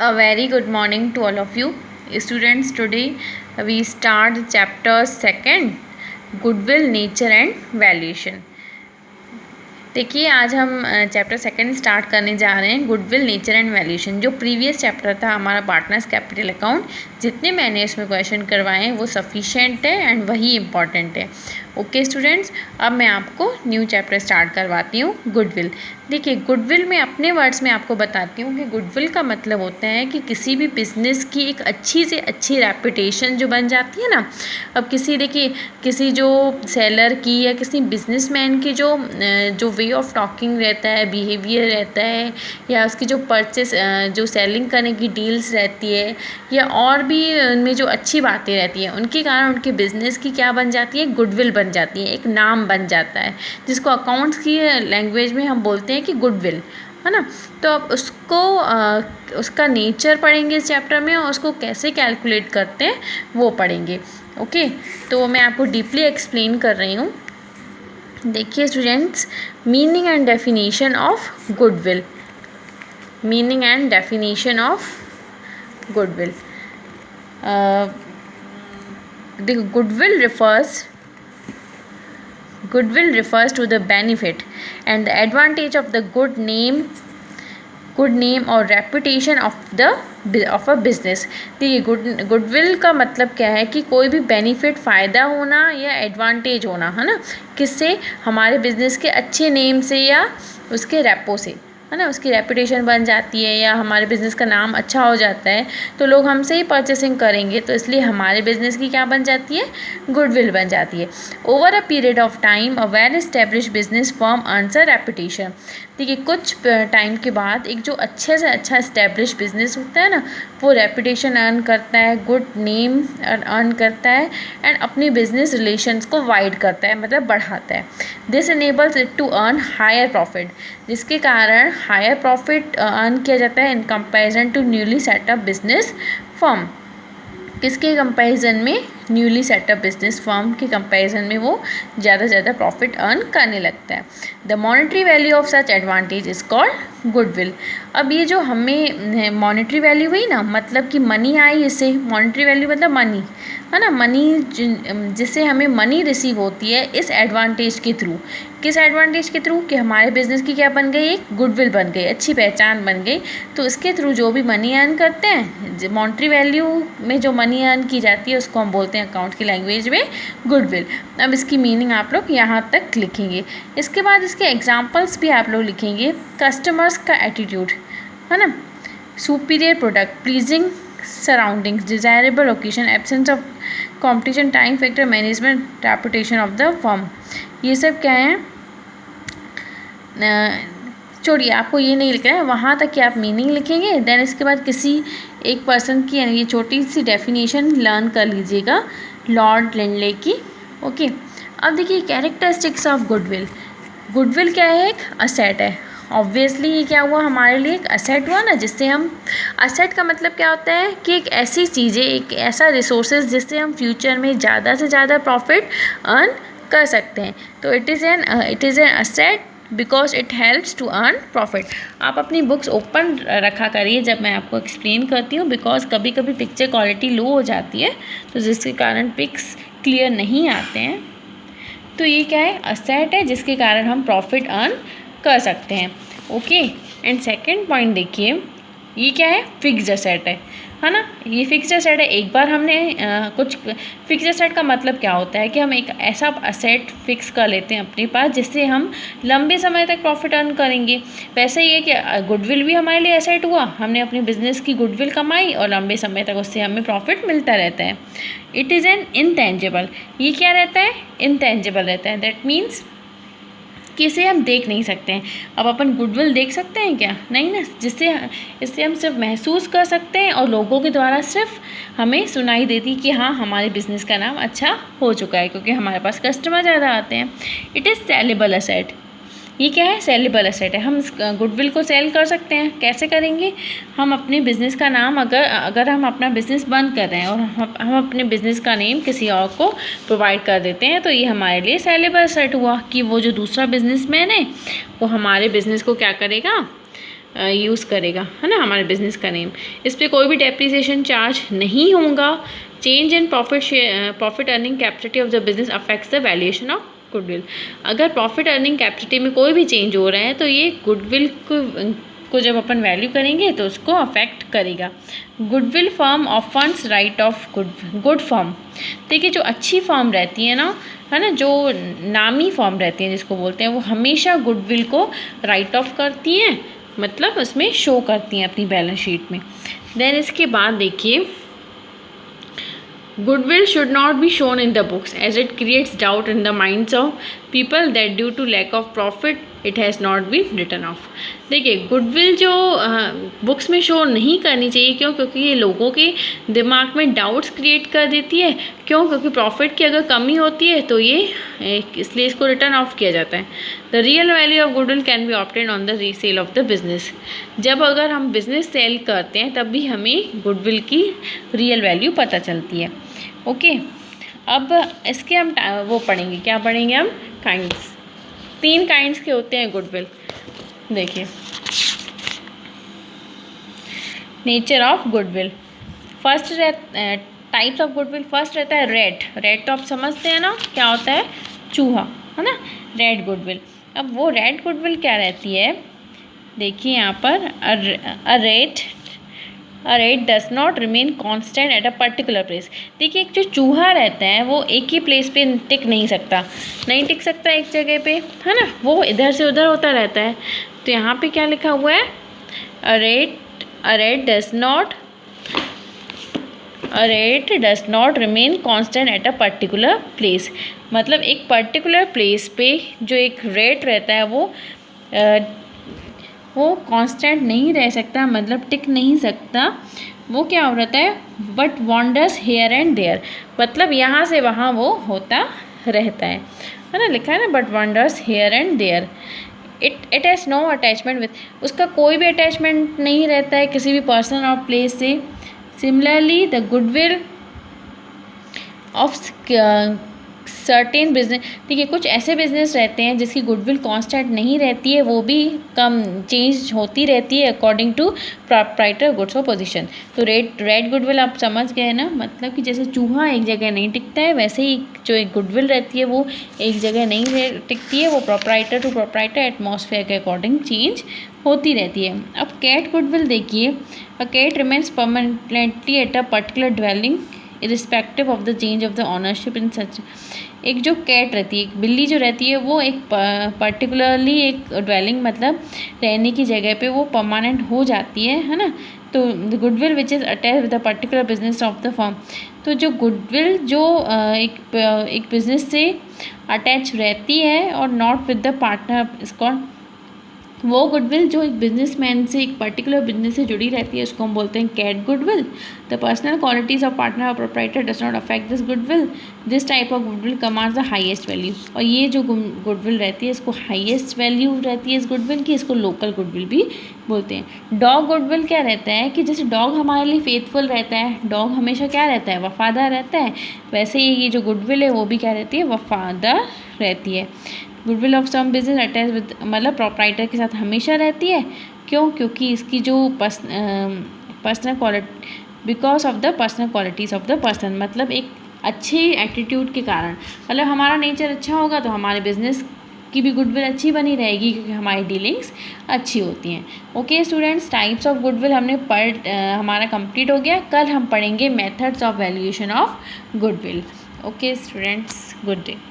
A very good morning to all of you students. Today we start chapter 2 Goodwill, Nature and Valuation. देखिए आज हम chapter 2 start करने जा रहे हैं गुडविल, नेचर एंड वैल्यूएशन। जो प्रीवियस चैप्टर था हमारा पार्टनर्स कैपिटल अकाउंट, जितने मैंने इसमें क्वेश्चन करवाए हैं वो सफिशेंट है एंड वही इम्पॉर्टेंट है। ओके स्टूडेंट्स, अब मैं आपको न्यू चैप्टर स्टार्ट करवाती हूँ गुडविल। देखिए गुडविल में अपने वर्ड्स में आपको बताती हूँ कि गुडविल का मतलब होता है कि किसी भी बिज़नेस की एक अच्छी से अच्छी रेपुटेशन जो बन जाती है ना। अब किसी जो सेलर की या किसी बिजनेसमैन की जो वे ऑफ टॉकिंग रहता है, बिहेवियर रहता है, या उसकी जो परचेस जो सेलिंग करने की डील्स रहती है, या और भी उनमें जो अच्छी बातें रहती हैं, उनके कारण उनके बिज़नेस की क्या बन जाती है, गुडविल बन जाती है, एक नाम बन जाता है, जिसको अकाउंट्स की लैंग्वेज में हम बोलते हैं कि गुडविल, है ना। तो अब उसका नेचर पढ़ेंगे इस चैप्टर में, और उसको कैसे कैलकुलेट करते हैं वो पढ़ेंगे। ओके, तो मैं आपको डीपली एक्सप्लेन कर रही हूँ। देखिए students, meaning and definition of goodwill. Meaning and definition of goodwill. देखो, goodwill refers to the benefit and the advantage of the good name or reputation of a business। देखिए goodwill का मतलब क्या है कि कोई भी बेनिफिट, फ़ायदा होना या एडवांटेज होना, है ना, किससे, हमारे बिजनेस के अच्छे नेम से या उसके रेपो से, है ना, उसकी रेपुटेशन बन जाती है या हमारे बिज़नेस का नाम अच्छा हो जाता है तो लोग हमसे ही परचेसिंग करेंगे, तो इसलिए हमारे बिज़नेस की क्या बन जाती है, गुडविल बन जाती है। Over a period of time a well establish business firm earns a reputation. देखिए कुछ टाइम के बाद एक जो अच्छे से अच्छा इस्टेब्लिश बिजनेस होता है ना, वो रेपुटेशन अर्न करता है, गुड नेम अर्न करता है, एंड अपनी बिजनेस रिलेशंस को वाइड करता है, मतलब बढ़ाता है। This enables it to earn higher profit, जिसके कारण हायर प्रॉफिट अर्न किया जाता है in comparison to newly set up business firm. किसके कंपैरिजन में, न्यूली सेटअप बिजनेस फर्म के कंपैरिजन में वो ज़्यादा से ज़्यादा प्रॉफिट अर्न करने लगता है। The monetary value of such advantage is called goodwill. अब ये जो हमें मॉनेटरी वैल्यू हुई ना, मतलब कि मनी आई, इससे मॉनेटरी वैल्यू मतलब मनी, है ना, मनी जिससे हमें मनी रिसीव होती है इस एडवांटेज के थ्रू। किस एडवांटेज के थ्रू, कि हमारे बिज़नेस की क्या बन गई, एक गुडविल बन गई, अच्छी पहचान बन गई। तो इसके थ्रू जो भी मनी अर्न करते हैं, मॉनेटरी वैल्यू में जो मनी अर्न की जाती है उसको हम बोलते हैं अकाउंट की लैंग्वेज में गुडविल। अब इसकी मीनिंग आप लोग यहाँ तक लिखेंगे। इसके बाद इसके एग्जांपल्स भी आप लोग लिखेंगे। कस्टमर्स का एटीट्यूड, है ना, superior product, pleasing surroundings, desirable location, absence of competition, time factor, management, reputation of the firm. ये सब क्या है, छोड़िए, आपको ये नहीं लिखना है, वहाँ तक कि आप मीनिंग लिखेंगे। देन इसके बाद किसी एक पर्सन की ये छोटी सी डेफिनेशन लर्न कर लीजिएगा, लॉर्ड लिंडले की। ओके, अब देखिए कैरेक्टरिस्टिक्स ऑफ गुडविल। गुडविल क्या है, एक असेट है। ऑब्वियसली ये क्या हुआ, हमारे लिए एक असेट हुआ ना, जिससे हम, असेट का मतलब क्या होता है कि एक ऐसी चीज़ें, एक ऐसा रिसोर्सेज जिससे हम फ्यूचर में ज़्यादा से ज़्यादा प्रॉफिट अर्न कर सकते हैं। तो it is an asset because it helps to earn profit. आप अपनी बुक्स ओपन रखा करिए जब मैं आपको एक्सप्लेन करती हूँ, बिकॉज कभी कभी पिक्चर क्वालिटी लो हो जाती है, तो जिसके कारण पिक्स क्लियर नहीं आते हैं। तो ये क्या है, असेट है जिसके कारण हम प्रॉफिट अर्न कर सकते हैं। ओके, एंड सेकंड पॉइंट देखिए, ये क्या है, फिक्स्ड असेट है ना, ये फिक्स्ड असेट है। एक बार हमने कुछ, फिक्स्ड असेट का मतलब क्या होता है कि हम एक ऐसा असेट फिक्स कर लेते हैं अपने पास जिससे हम लंबे समय तक प्रॉफिट अर्न करेंगे। वैसे ही है कि गुडविल भी हमारे लिए असेट हुआ, हमने अपने बिजनेस की गुडविल कमाई और लंबे समय तक उससे हमें प्रॉफिट मिलता रहता है। इट इज़ एन इनटेंजिबल, ये क्या रहता है, इनटेंजिबल रहता है। दैट मीन्स कि इसे हम देख नहीं सकते हैं। अब अपन गुडविल देख सकते हैं क्या, नहीं ना, इससे हम सिर्फ महसूस कर सकते हैं और लोगों के द्वारा सिर्फ हमें सुनाई देती कि हाँ हमारे बिज़नेस का नाम अच्छा हो चुका है, क्योंकि हमारे पास कस्टमर ज़्यादा आते हैं। इट इज़ सेलेबल असेट, ये क्या है, सेलेबल एसेट है। हम गुडविल को सेल कर सकते हैं। कैसे करेंगे, हम अपने बिज़नेस का नाम, अगर हम अपना बिज़नेस बंद कर रहे हैं और हम अपने बिज़नेस का नेम किसी और को प्रोवाइड कर देते हैं, तो ये हमारे लिए सेलेबल एसेट हुआ कि वो जो दूसरा बिजनेसमैन है वो हमारे बिज़नेस को क्या करेगा, यूज़ करेगा, है ना, हमारे बिजनेस का नेम। इस पर कोई भी डेप्रिसिएशन चार्ज नहीं होगा। Change in profit earning capacity of the business affects the valuation of goodwill. अगर प्रॉफिट अर्निंग कैपेसिटी में कोई भी चेंज हो रहा है तो ये गुडविल को जब अपन वैल्यू करेंगे तो उसको अफेक्ट करेगा। Goodwill firm of funds right of good firm. देखिए जो अच्छी फर्म रहती है ना, है ना, जो नामी फर्म रहती है जिसको बोलते हैं, वो हमेशा गुडविल को राइट ऑफ करती हैं, मतलब उसमें शो करती हैं अपनी बैलेंस शीट में। देन इसके बाद देखिए, goodwill should not be shown in the books as it creates doubt in the minds of people that due to lack of profit it has not been written off। देखिए goodwill जो books में show नहीं करनी चाहिए, क्यों? क्योंकि ये लोगों के दिमाग में डाउट्स क्रिएट कर देती है। क्यों? क्योंकि प्रॉफिट की अगर कमी होती है तो ये इसलिए इसको रिटर्न ऑफ किया जाता है। The real value of goodwill can be obtain on the resale of the business. जब अगर हम बिजनेस सेल करते हैं तब भी हमें गुडविल की रियल वैल्यू पता चलती है। ओके, अब इसके हम वो पढ़ेंगे, क्या पढ़ेंगे हम? काइंड्स। 3 काइंड्स के होते हैं गुडविल। देखिए, nature of goodwill. First types of goodwill, first रहता है रेड। रेड तो आप समझते हैं ना, क्या होता है? चूहा, है ना, रेड गुडविल। अब वो रेड गुडविल क्या रहती है? देखिए यहाँ पर, a rate does not remain constant at a particular place. देखिए एक जो चूहा रहता है वो एक ही प्लेस पे टिक नहीं सकता एक जगह पे, है ना, वो इधर से उधर होता रहता है। तो यहाँ पे क्या लिखा हुआ है? A rate does not remain constant at a particular place. मतलब एक पर्टिकुलर प्लेस पे जो एक रेट रहता है वो कांस्टेंट नहीं रह सकता, मतलब टिक नहीं सकता। वो क्या हो रहता है? But wanders here and there, मतलब यहाँ से वहाँ वो होता रहता है ना, लिखा है ना, but wanders here and there. It has no attachment with, उसका कोई भी अटैचमेंट नहीं रहता है किसी भी पर्सन और प्लेस से। Similarly the goodwill of certain business, देखिए कुछ ऐसे बिजनेस रहते हैं जिसकी गुडविल कांस्टेंट नहीं रहती है, वो भी कम चेंज होती रहती है अकॉर्डिंग टू प्रोप्राइटर गुड्स और पोजीशन। तो रेड गुडविल आप समझ गए ना, मतलब कि जैसे चूहा एक जगह नहीं टिकता है, वैसे ही जो एक गुडविल रहती है वो एक जगह नहीं टिकती है, वो प्रोप्राइटर टू प्रोप्राइटर एटमॉस्फेयर के अकॉर्डिंग चेंज होती रहती है। अब कैट गुडविल देखिए, a cat remains permanently at a particular dwelling irrespective of the change of the ownership in such. एक जो कैट रहती है, एक बिल्ली जो रहती है, वो एक पर्टिकुलरली एक ड्वेलिंग मतलब रहने की जगह पे वो परमानेंट हो जाती है ना। तो the goodwill which is attach with the particular business of the firm. तो जो गुडविल जो एक बिजनेस से अटैच रहती है और नॉट विद द पार्टनर, इसको वो गुडविल जो एक बिजनेसमैन से, एक पर्टिकुलर बिजनेस से जुड़ी रहती है, उसको हम बोलते हैं cat goodwill. The personal qualities of partner और proprietor does not affect this goodwill. This type of goodwill commands the highest value. और ये जो गुडविल रहती है, इसको हाईएस्ट वैल्यू रहती है इस गुडविल की, इसको लोकल गुडविल भी बोलते हैं। डॉग गुडविल क्या रहता है कि जैसे डॉग हमारे लिए फेथफुल रहता है, डॉग हमेशा क्या रहता है? वफादार रहता है। वैसे ही ये जो गुडविल है वो भी क्या रहती है? वफादार रहती है। Goodwill of some business attach with, मतलब प्रोप्राइटर के साथ हमेशा रहती है। क्यों? क्योंकि इसकी जो personal quality, because of the personal qualities of the person, मतलब एक अच्छे एटीट्यूड के कारण, मतलब हमारा नेचर अच्छा होगा तो हमारे बिजनेस की भी गुडविल अच्छी बनी रहेगी, क्योंकि हमारी डीलिंग्स अच्छी होती हैं। Okay students, types of goodwill हमने हमारा कंप्लीट हो गया। कल हम पढ़ेंगे methods of valuation of goodwill. Okay students, good day.